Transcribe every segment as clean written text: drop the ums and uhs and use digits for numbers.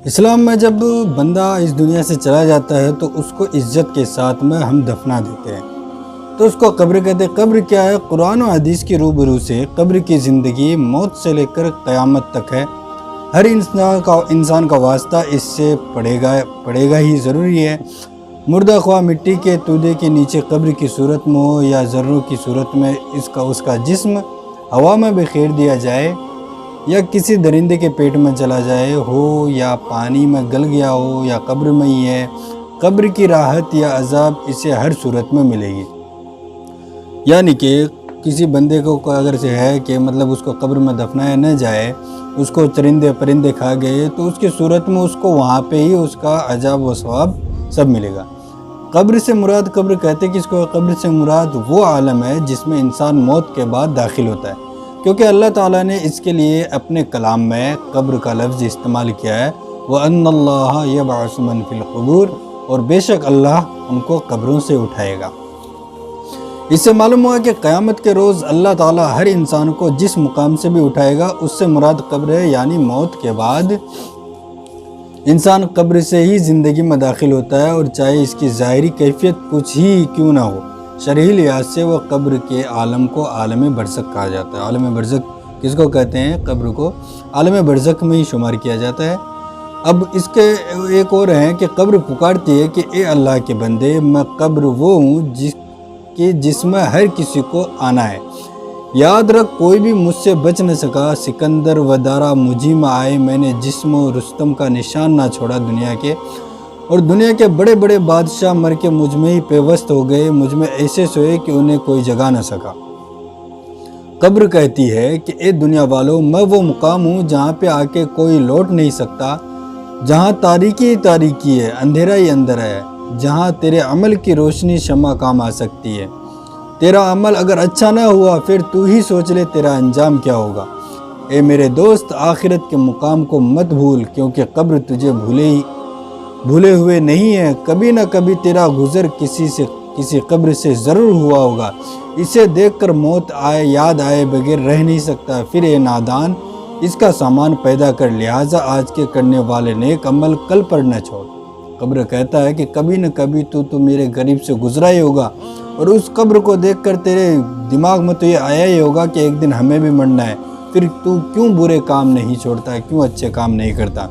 اسلام میں جب بندہ اس دنیا سے چلا جاتا ہے تو اس کو عزت کے ساتھ میں ہم دفنا دیتے ہیں، تو اس کو قبر کہتے ہیں۔ قبر کیا ہے؟ قرآن و حدیث کی روبرو سے قبر کی زندگی موت سے لے کر قیامت تک ہے۔ ہر انسان کا واسطہ اس سے پڑے گا ہی ضروری ہے۔ مردہ خواہ مٹی کے تودے کے نیچے قبر کی صورت میں ہو یا ذروں کی صورت میں اس کا جسم ہوا میں بکھیر دیا جائے یا کسی درندے کے پیٹ میں چلا جائے ہو یا پانی میں گل گیا ہو یا قبر میں ہی ہے، قبر کی راحت یا عذاب اسے ہر صورت میں ملے گی۔ یعنی کہ کسی بندے کو اگر سے ہے کہ مطلب اس کو قبر میں دفنایا نہ جائے، اس کو چرندے پرندے کھا گئے، تو اس کی صورت میں اس کو وہاں پہ ہی اس کا عذاب و ثواب سب ملے گا۔ قبر سے مراد، قبر کہتے کہ اس کو قبر سے مراد وہ عالم ہے جس میں انسان موت کے بعد داخل ہوتا ہے، کیونکہ اللہ تعالیٰ نے اس کے لیے اپنے کلام میں قبر کا لفظ استعمال کیا ہے، وَأَنَّ اللَّهَ يَبْعَثُ مَن فِي الْقُبُورِ، اور بے شک اللہ ان کو قبروں سے اٹھائے گا۔ اس سے معلوم ہوا کہ قیامت کے روز اللہ تعالیٰ ہر انسان کو جس مقام سے بھی اٹھائے گا، اس سے مراد قبر ہے، یعنی موت کے بعد انسان قبر سے ہی زندگی میں داخل ہوتا ہے، اور چاہے اس کی ظاہری کیفیت کچھ ہی کیوں نہ ہو، شرعی لحاظ سے وہ قبر کے عالم کو عالم برزخ کہا جاتا ہے۔ عالم برزخ کس کو کہتے ہیں؟ قبر کو عالم برزخ میں ہی شمار کیا جاتا ہے۔ اب اس کے ایک اور ہیں کہ قبر پکارتی ہے کہ اے اللہ کے بندے، میں قبر وہ ہوں جس میں ہر کسی کو آنا ہے۔ یاد رکھ کوئی بھی مجھ سے بچ نہ سکا، سکندر و دارا مجھی میں آئے، میں نے جسم و رستم کا نشان نہ چھوڑا دنیا کے، اور دنیا کے بڑے بڑے بادشاہ مر کے مجھ میں ہی پیوست ہو گئے، مجھ میں ایسے سوئے کہ انہیں کوئی جگا نہ سکا۔ قبر کہتی ہے کہ اے دنیا والو، میں وہ مقام ہوں جہاں پہ آ کے کوئی لوٹ نہیں سکتا، جہاں تاریکی ہی تاریکی ہے، اندھیرا ہی اندر ہے، جہاں تیرے عمل کی روشنی شمع کام آ سکتی ہے۔ تیرا عمل اگر اچھا نہ ہوا پھر تو ہی سوچ لے تیرا انجام کیا ہوگا۔ اے میرے دوست، آخرت کے مقام کو مت بھول، کیونکہ قبر تجھے بھولے ہوئے نہیں ہے، کبھی نہ کبھی تیرا گزر کسی قبر سے ضرور ہوا ہوگا، اسے دیکھ کر موت یاد آئے بغیر رہ نہیں سکتا۔ پھر اے نادان، اس کا سامان پیدا کر، لہٰذا آج کے کرنے والے نیک عمل کل پر نہ چھوڑ۔ قبر کہتا ہے کہ کبھی نہ کبھی تو میرے قریب سے گزرا ہی ہوگا، اور اس قبر کو دیکھ کر تیرے دماغ میں تو یہ آیا ہی ہوگا کہ ایک دن ہمیں بھی مرنا ہے، پھر تو کیوں برے کام نہیں چھوڑتا، کیوں اچھے کام نہیں کرتا۔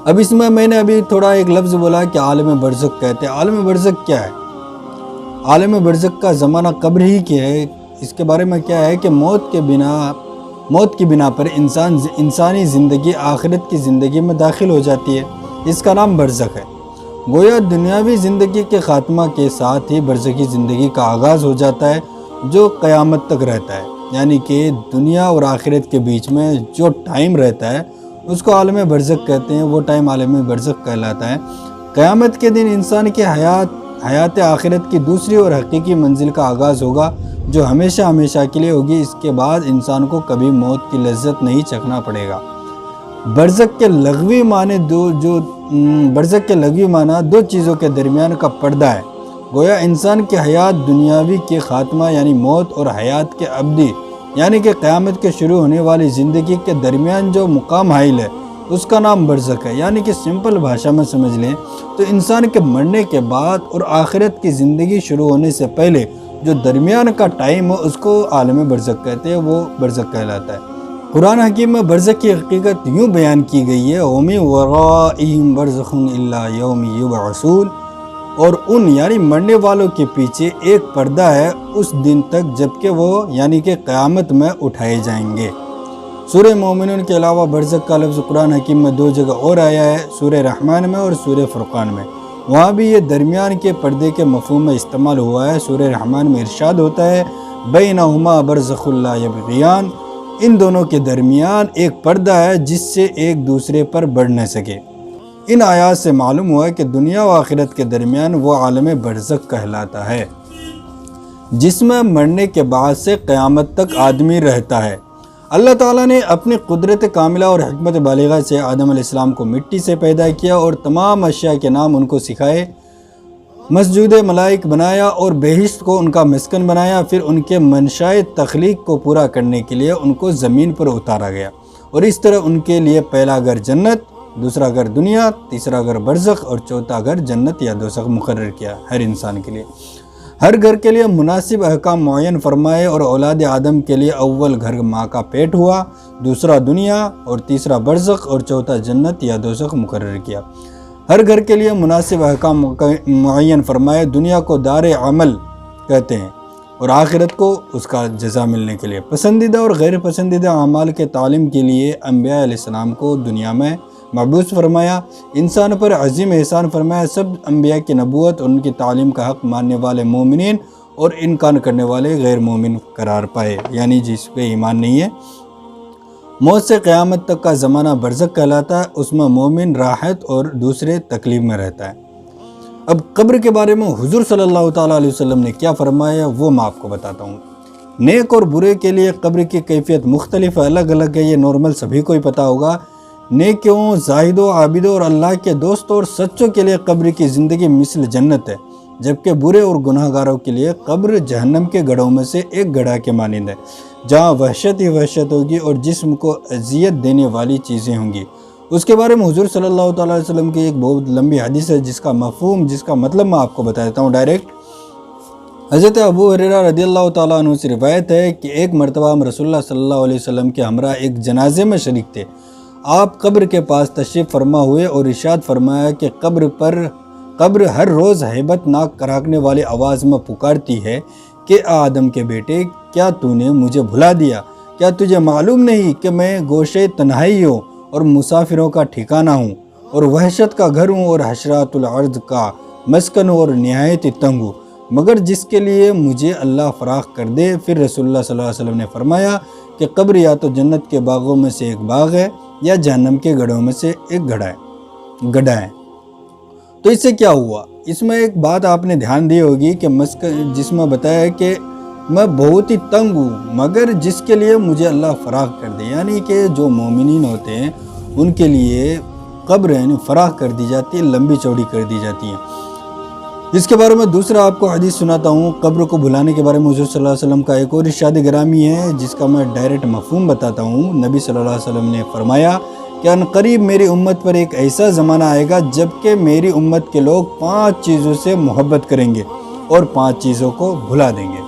اب اس میں نے ابھی تھوڑا ایک لفظ بولا کہ عالم برزخ کہتے ہیں۔ عالم برزخ کیا ہے؟ عالم برزخ کا زمانہ قبر ہی کیا ہے۔ اس کے بارے میں کیا ہے کہ موت کی بنا پر انسانی زندگی آخرت کی زندگی میں داخل ہو جاتی ہے، اس کا نام برزخ ہے۔ گویا دنیاوی زندگی کے خاتمہ کے ساتھ ہی برزخی زندگی کا آغاز ہو جاتا ہے، جو قیامت تک رہتا ہے، یعنی کہ دنیا اور آخرت کے بیچ میں جو ٹائم رہتا ہے اس کو عالم برزخ کہتے ہیں، وہ ٹائم عالم برزخ کہلاتا ہے۔ قیامت کے دن انسان کے حیات آخرت کی دوسری اور حقیقی منزل کا آغاز ہوگا، جو ہمیشہ کے لیے ہوگی۔ اس کے بعد انسان کو کبھی موت کی لذت نہیں چکھنا پڑے گا۔ برزخ کے لغوی معنی دو چیزوں کے درمیان کا پردہ ہے۔ گویا انسان کی حیات دنیاوی کے خاتمہ یعنی موت، اور حیات کے ابدی یعنی کہ قیامت کے شروع ہونے والی زندگی کے درمیان جو مقام حائل ہے، اس کا نام برزخ ہے۔ یعنی کہ سمپل بھاشا میں سمجھ لیں تو انسان کے مرنے کے بعد اور آخرت کی زندگی شروع ہونے سے پہلے جو درمیان کا ٹائم ہے، اس کو عالم برزخ کہتے ہیں، وہ برزخ کہلاتا ہے۔ قرآن حکیم میں برزخ کی حقیقت یوں بیان کی گئی ہے، وَمِن وَرَائِهِمْ بَرْزَخٌ إِلَّا يَوْمِ يُبْعَثُونَ، اور ان یعنی مرنے والوں کے پیچھے ایک پردہ ہے اس دن تک جب کہ وہ یعنی کہ قیامت میں اٹھائے جائیں گے۔ سورہ مومنون کے علاوہ برزخ کا لفظ قرآن حکیم میں دو جگہ اور آیا ہے، سورہ رحمان میں اور سورہ فرقان میں۔ وہاں بھی یہ درمیان کے پردے کے مفہوم میں استعمال ہوا ہے۔ سورہ رحمان میں ارشاد ہوتا ہے بینہما برزخ لا یبغیان، ان دونوں کے درمیان ایک پردہ ہے جس سے ایک دوسرے پر بڑھ نہ سکے۔ ان آیات سے معلوم ہوا کہ دنیا و آخرت کے درمیان وہ عالم برزخ کہلاتا ہے، جس میں مرنے کے بعد سے قیامت تک آدمی رہتا ہے۔ اللہ تعالیٰ نے اپنی قدرت کاملہ اور حکمت بالغہ سے آدم علیہ السلام کو مٹی سے پیدا کیا اور تمام اشیاء کے نام ان کو سکھائے، مسجود ملائک بنایا اور بہشت کو ان کا مسکن بنایا۔ پھر ان کے منشائے تخلیق کو پورا کرنے کے لیے ان کو زمین پر اتارا گیا، اور اس طرح ان کے لیے پہلا گھر جنت دوسرا گھر دنیا، تیسرا گھر برزخ اور چوتھا گھر جنت یا دوزخ مقرر کیا ہر انسان کے لیے۔ ہر گھر کے لیے مناسب احکام معین فرمائے اور اولاد آدم کے لیے اول گھر ماں کا پیٹ ہوا، دوسرا دنیا اور تیسرا برزخ اور چوتھا جنت یا دوزخ مقرر کیا۔ ہر گھر کے لیے مناسب احکام معین فرمائے، دنیا کو دار عمل کہتے ہیں اور آخرت کو اس کا جزا ملنے کے لیے۔ پسندیدہ اور غیر پسندیدہ اعمال کے تعلیم کے لیے انبیاء علیہ السلام کو دنیا میں مبعوث فرمایا، انسان پر عظیم احسان فرمایا۔ سب انبیاء کی نبوت اور ان کی تعلیم کا حق ماننے والے مومنین اور انکار کرنے والے غیر مومن قرار پائے، یعنی جس پہ ایمان نہیں ہے۔ موت سے قیامت تک کا زمانہ برزخ کہلاتا ہے، اس میں مومن راحت اور دوسرے تکلیف میں رہتا ہے۔ اب قبر کے بارے میں حضور صلی اللہ تعالیٰ علیہ وسلم نے کیا فرمایا وہ میں آپ کو بتاتا ہوں۔ نیک اور برے کے لیے قبر کی کیفیت مختلف ہے، الگ الگ ہے، یہ نارمل سبھی کو ہی پتہ ہوگا۔ نیکیوں، زاہدوں، عابدوں اور اللہ کے دوستوں اور سچوں کے لیے قبر کی زندگی مثل جنت ہے، جبکہ برے اور گناہ گاروں کے لیے قبر جہنم کے گڑھوں میں سے ایک گڑھا کے مانند ہے، جہاں وحشت ہی وحشت ہوگی اور جسم کو اذیت دینے والی چیزیں ہوں گی۔ اس کے بارے میں حضور صلی اللہ تعالیٰ علیہ وسلم کی ایک بہت لمبی حدیث ہے جس کا مفہوم، جس کا مطلب میں آپ کو بتا دیتا ہوں ڈائریکٹ۔ حضرت ابو ہریرہ رضی اللہ تعالیٰ عنہ سے روایت ہے کہ ایک مرتبہ ہم رسول اللہ صلی اللہ علیہ وسلم کے ہمراہ ایک جنازے میں شریک تھے۔ آپ قبر کے پاس تشریف فرما ہوئے اور ارشاد فرمایا کہ قبر ہر روز ہیبت ناک کراکنے والی آواز میں پکارتی ہے کہ آدم کے بیٹے، کیا تو نے مجھے بھلا دیا؟ کیا تجھے معلوم نہیں کہ میں گوشے تنہائی ہوں اور مسافروں کا ٹھکانہ ہوں اور وحشت کا گھر ہوں اور حشرات الارض کا مسکن ہوں اور نہایت تنگ ہوں، مگر جس کے لیے مجھے اللہ فراخ کر دے۔ پھر رسول اللہ صلی اللہ علیہ وسلم نے فرمایا کہ قبر یا تو جنت کے باغوں میں سے ایک باغ ہے یا جہنم کے گڑھوں میں سے ایک گڑھا ہے۔ تو اس سے کیا ہوا؟ اس میں ایک بات آپ نے دھیان دی ہوگی کہ جس میں بتایا کہ میں بہت ہی تنگ ہوں مگر جس کے لیے مجھے اللہ فراخ کر دے، یعنی کہ جو مومنین ہوتے ہیں ان کے لیے قبر فراخ کر دی جاتی ہے، لمبی چوڑی کر دی جاتی ہے۔ اس کے بارے میں دوسرا آپ کو حدیث سناتا ہوں۔ قبر کو بھلانے کے بارے میں حضور صلی اللہ علیہ وسلم کا ایک اور ارشاد گرامی ہے جس کا میں ڈائریکٹ مفہوم بتاتا ہوں۔ نبی صلی اللہ علیہ وسلم نے فرمایا کہ عنقریب میری امت پر ایک ایسا زمانہ آئے گا جب کہ میری امت کے لوگ 5 چیزوں سے محبت کریں گے اور 5 چیزوں کو بھلا دیں گے۔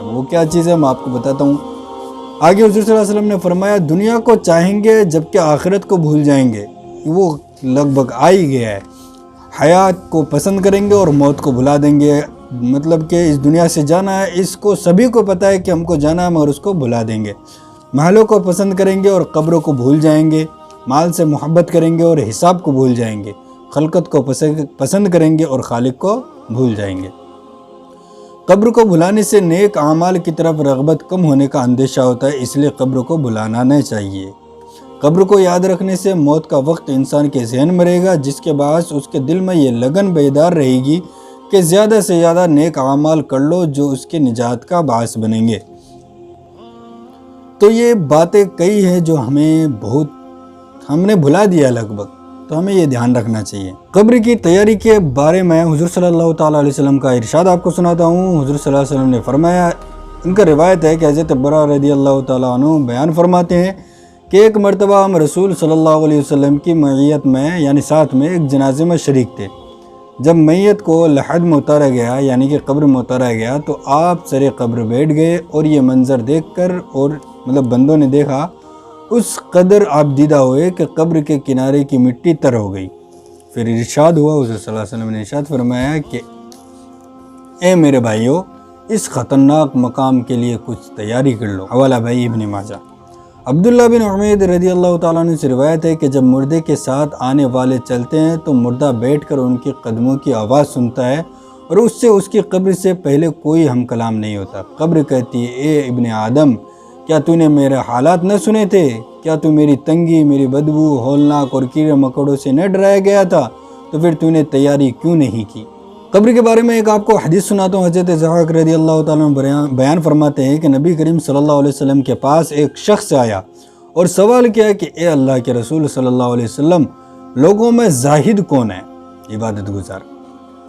وہ کیا چیز ہے میں آپ کو بتاتا ہوں۔ آگے حضور صلی اللہ علیہ وسلم نے فرمایا دنیا کو چاہیں گے جبکہ آخرت کو بھول جائیں گے، وہ لگ بھگ آ ہی گیا ہے۔ حیات کو پسند کریں گے اور موت کو بھلا دیں گے، مطلب کہ اس دنیا سے جانا ہے، اس کو سبھی کو پتہ ہے کہ ہم کو جانا ہے مگر اس کو بھلا دیں گے۔ محلوں کو پسند کریں گے اور قبروں کو بھول جائیں گے، مال سے محبت کریں گے اور حساب کو بھول جائیں گے، خلقت کو پسند کریں گے اور خالق کو بھول جائیں گے۔ قبر کو بھلانے سے نیک اعمال کی طرف رغبت کم ہونے کا اندیشہ ہوتا ہے، اس لیے قبر کو بھلانا نہیں چاہیے۔ قبر کو یاد رکھنے سے موت کا وقت انسان کے ذہن میں رہے گا، جس کے باعث اس کے دل میں یہ لگن بیدار رہے گی کہ زیادہ سے زیادہ نیک اعمال کر لو جو اس کے نجات کا باعث بنیں گے۔ تو یہ باتیں کئی ہیں جو ہم نے بھلا دیا لگ بھگ، تو ہمیں یہ دھیان رکھنا چاہیے۔ قبر کی تیاری کے بارے میں حضور صلی اللہ تعالیٰ علیہ وسلم کا ارشاد آپ کو سناتا ہوں۔ حضور صلی اللہ علیہ وسلم نے فرمایا، ان کا روایت ہے کہ حضرت برا رضی اللہ تعالیٰ عنہ بیان فرماتے ہیں کہ ایک مرتبہ ہم رسول صلی اللہ علیہ وسلم کی معیت میں یعنی ساتھ میں ایک جنازے میں شریک تھے۔ جب میت کو لحد میں اتارا گیا یعنی کہ قبر میں اتارا گیا تو آپ سر قبر بیٹھ گئے اور یہ منظر دیکھ کر اور بندوں نے دیکھا، اس قدر آپ دیدہ ہوئے کہ قبر کے کنارے کی مٹی تر ہو گئی۔ پھر ارشاد ہوا، حضور صلی اللہ علیہ وسلم نے ارشاد فرمایا کہ اے میرے بھائیو، اس خطرناک مقام کے لیے کچھ تیاری کر لو۔ حوالہ بھائی ابن ماجہ۔ عبداللہ بن عمید رضی اللہ تعالیٰ عنہ سے روایت ہے کہ جب مردے کے ساتھ آنے والے چلتے ہیں تو مردہ بیٹھ کر ان کے قدموں کی آواز سنتا ہے اور اس سے اس کی قبر سے پہلے کوئی ہم کلام نہیں ہوتا۔ قبر کہتی ہے، اے ابن آدم، کیا تو نے میرے حالات نہ سنے تھے؟ کیا تو میری تنگی، میری بدبو، ہولناک اور کیڑے مکوڑوں سے نہ ڈرایا گیا تھا؟ تو پھر تو نے تیاری کیوں نہیں کی؟ قبر کے بارے میں ایک آپ کو حدیث سناتا ہوں۔ حضرت ضحاک رضی اللہ تعالیٰ عنہ بیان فرماتے ہیں کہ نبی کریم صلی اللہ علیہ وسلم کے پاس ایک شخص آیا اور سوال کیا کہ اے اللہ کے رسول صلی اللہ علیہ وسلم، لوگوں میں زاہد کون ہے، عبادت گزار؟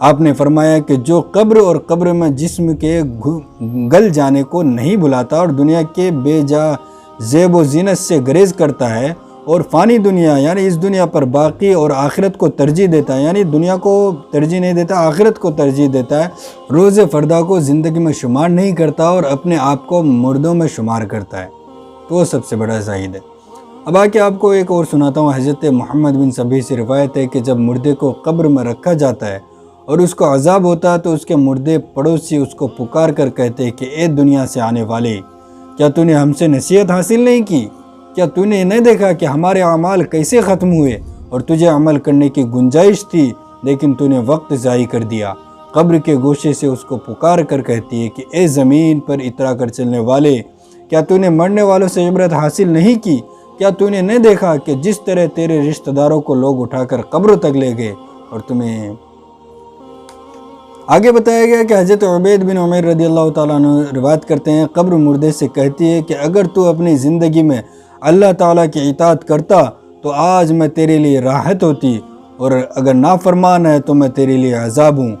آپ نے فرمایا کہ جو قبر اور قبر میں جسم کے گل جانے کو نہیں بھلاتا اور دنیا کے بے جا زیب و زینت سے گریز کرتا ہے اور فانی دنیا یعنی اس دنیا پر باقی اور آخرت کو ترجیح دیتا ہے، یعنی دنیا کو ترجیح نہیں دیتا، آخرت کو ترجیح دیتا ہے، روز فردا کو زندگی میں شمار نہیں کرتا اور اپنے آپ کو مردوں میں شمار کرتا ہے، تو وہ سب سے بڑا زاہد ہے۔ اب آ کے آپ کو ایک اور سناتا ہوں۔ حضرت محمد بن سبی سے روایت ہے کہ جب مردے کو قبر میں رکھا جاتا ہے اور اس کو عذاب ہوتا ہے تو اس کے مردے پڑوسی اس کو پکار کر کہتے کہ اے دنیا سے آنے والے، کیا تو نے ہم سے نصیحت حاصل نہیں کی؟ کیا تو نے نہیں دیکھا کہ ہمارے اعمال کیسے ختم ہوئے اور تجھے عمل کرنے کی گنجائش تھی لیکن تو نے وقت ضائع کر دیا؟ قبر کے گوشے سے اس کو پکار کر کہتی ہے کہ اے زمین پر اترا کر چلنے والے، کیا تو نے مرنے والوں سے عبرت حاصل نہیں کی؟ کیا تو نے نہیں دیکھا کہ جس طرح تیرے رشتہ داروں کو لوگ اٹھا کر قبر تک لے گئے اور تمہیں آگے بتایا گیا کہ حضرت عبید بن عمیر رضی اللہ تعالیٰ عنہ روایت کرتے ہیں، قبر مردے سے کہتی ہے کہ اگر تو اپنی زندگی میں اللہ تعالیٰ کی اطاعت کرتا تو آج میں تیرے لیے راحت ہوتی، اور اگر نافرمان ہے تو میں تیرے لیے عذاب ہوں۔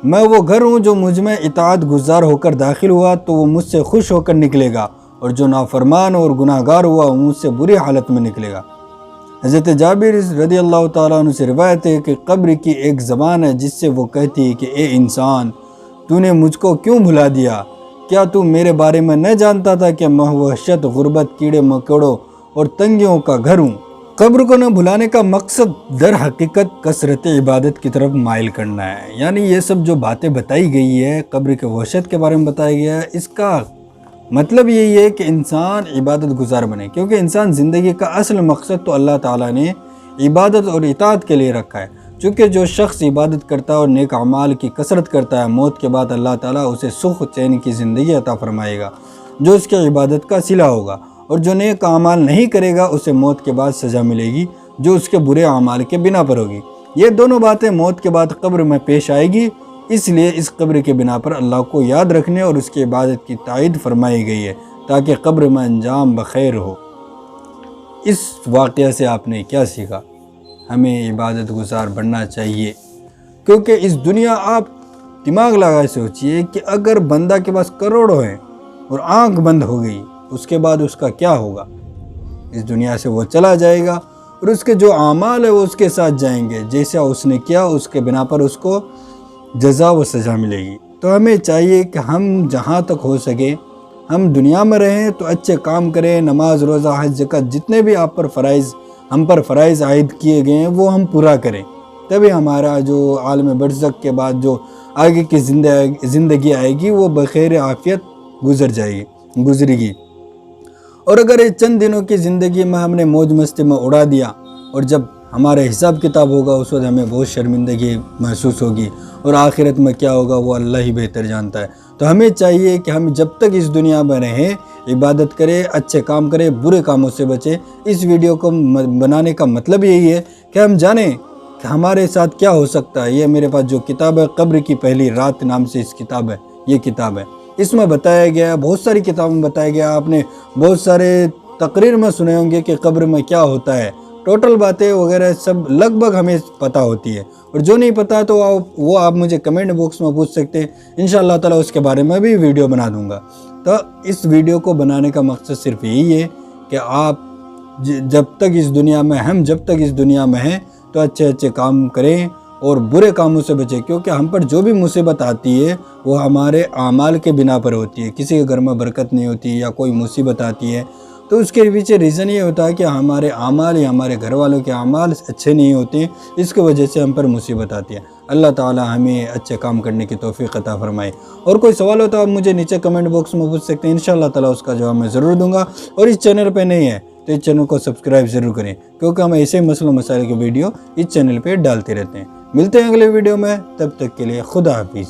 میں وہ گھر ہوں جو مجھ میں اطاعت گزار ہو کر داخل ہوا تو وہ مجھ سے خوش ہو کر نکلے گا، اور جو نافرمان اور گناہ گار ہوا وہ مجھ سے بری حالت میں نکلے گا۔ حضرت جابر رضی اللہ تعالیٰ عنہ سے روایت ہے کہ قبر کی ایک زبان ہے جس سے وہ کہتی ہے کہ اے انسان، تو نے مجھ کو کیوں بھلا دیا؟ کیا تو میرے بارے میں نہ جانتا تھا کہ میں وحشت، غربت، کیڑے مکوڑوں اور تنگیوں کا گھر ہوں؟ قبر کو نہ بھلانے کا مقصد در حقیقت کثرت عبادت کی طرف مائل کرنا ہے، یعنی یہ سب جو باتیں بتائی گئی ہے، قبر کے وحشت کے بارے میں بتایا گیا ہے، اس کا مطلب یہی ہے کہ انسان عبادت گزار بنے، کیونکہ انسان زندگی کا اصل مقصد تو اللہ تعالیٰ نے عبادت اور اطاعت کے لیے رکھا ہے۔ چونکہ جو شخص عبادت کرتا ہے اور نیک اعمال کی کثرت کرتا ہے، موت کے بعد اللہ تعالیٰ اسے سکھ چین کی زندگی عطا فرمائے گا جو اس کے عبادت کا صلہ ہوگا، اور جو نیک اعمال نہیں کرے گا اسے موت کے بعد سزا ملے گی جو اس کے برے اعمال کے بنا پر ہوگی۔ یہ دونوں باتیں موت کے بعد قبر میں پیش آئے گی، اس لیے اس قبر کے بنا پر اللہ کو یاد رکھنے اور اس کی عبادت کی تائید فرمائی گئی ہے تاکہ قبر میں انجام بخیر ہو۔ اس واقعہ سے آپ نے کیا سیکھا؟ ہمیں عبادت گزار بننا چاہیے، کیونکہ اس دنیا، آپ دماغ لگائے سوچئے کہ اگر بندہ کے پاس کروڑوں ہیں اور آنکھ بند ہو گئی، اس کے بعد اس کا کیا ہوگا؟ اس دنیا سے وہ چلا جائے گا اور اس کے جو اعمال ہے وہ اس کے ساتھ جائیں گے، جیسا اس نے کیا اس کے بنا پر اس کو جزا و سزا ملے گی۔ تو ہمیں چاہیے کہ ہم جہاں تک ہو سکے ہم دنیا میں رہیں تو اچھے کام کریں، نماز، روزہ، حج، زکوٰۃ، جتنے بھی ہم پر فرائض عائد کیے گئے ہیں وہ ہم پورا کریں، تبھی ہمارا جو عالم برزخ کے بعد جو آگے کی زندگی آئے گی وہ بخیر عافیت گزرے گی۔ اور اگر یہ چند دنوں کی زندگی میں ہم نے موج مستی میں اڑا دیا اور جب ہمارا حساب کتاب ہوگا اس وقت ہمیں بہت شرمندگی محسوس ہوگی، اور آخرت میں کیا ہوگا وہ اللہ ہی بہتر جانتا ہے۔ تو ہمیں چاہیے کہ ہم جب تک اس دنیا میں رہیں عبادت کریں، اچھے کام کریں، برے کاموں سے بچیں۔ اس ویڈیو کو بنانے کا مطلب یہی ہے کہ ہم جانیں کہ ہمارے ساتھ کیا ہو سکتا ہے۔ یہ میرے پاس جو کتاب ہے قبر کی پہلی رات نام سے اس کتاب ہے، یہ کتاب ہے، اس میں بتایا گیا ہے، بہت ساری کتابوں میں بتایا گیا، آپ نے بہت سارے تقریر میں سنے ہوں گے کہ قبر میں کیا ہوتا ہے، ٹوٹل باتیں وغیرہ سب لگ بھگ ہمیں پتہ ہوتی ہے، اور جو نہیں پتہ تو وہ آپ مجھے کمنٹ باکس میں پوچھ سکتے ہیں، انشاءاللہ تعالیٰ اس کے بارے میں بھی ویڈیو بنا دوں گا۔ تو اس ویڈیو کو بنانے کا مقصد صرف یہی ہے کہ آپ جب تک اس دنیا میں ہیں تو اچھے کام کریں اور برے کاموں سے بچیں، کیونکہ ہم پر جو بھی مصیبت آتی ہے وہ ہمارے اعمال کے بنا پر ہوتی ہے۔ کسی کے گھر میں برکت نہیں ہوتی یا کوئی مصیبت آتی ہے تو اس کے پیچھے ریزن یہ ہوتا ہے کہ ہمارے اعمال یا ہمارے گھر والوں کے اعمال اچھے نہیں ہوتے، اس کی وجہ سے ہم پر مصیبت آتی ہے۔ اللہ تعالی ہمیں اچھے کام کرنے کی توفیق عطا فرمائے۔ اور کوئی سوال ہو تو آپ مجھے نیچے کمنٹ باکس میں پوچھ سکتے ہیں، انشاءاللہ تعالی اس کا جواب میں ضرور دوں گا۔ اور اس چینل پہ نہیں ہے تو اس چینل کو سبسکرائب ضرور کریں، کیونکہ ہم ایسے مسئلوں مسائل کے ویڈیو اس چینل پہ ڈالتے رہتے ہیں۔ ملتے ہیں اگلے ویڈیو میں، تب تک کے لیے خدا حافظ۔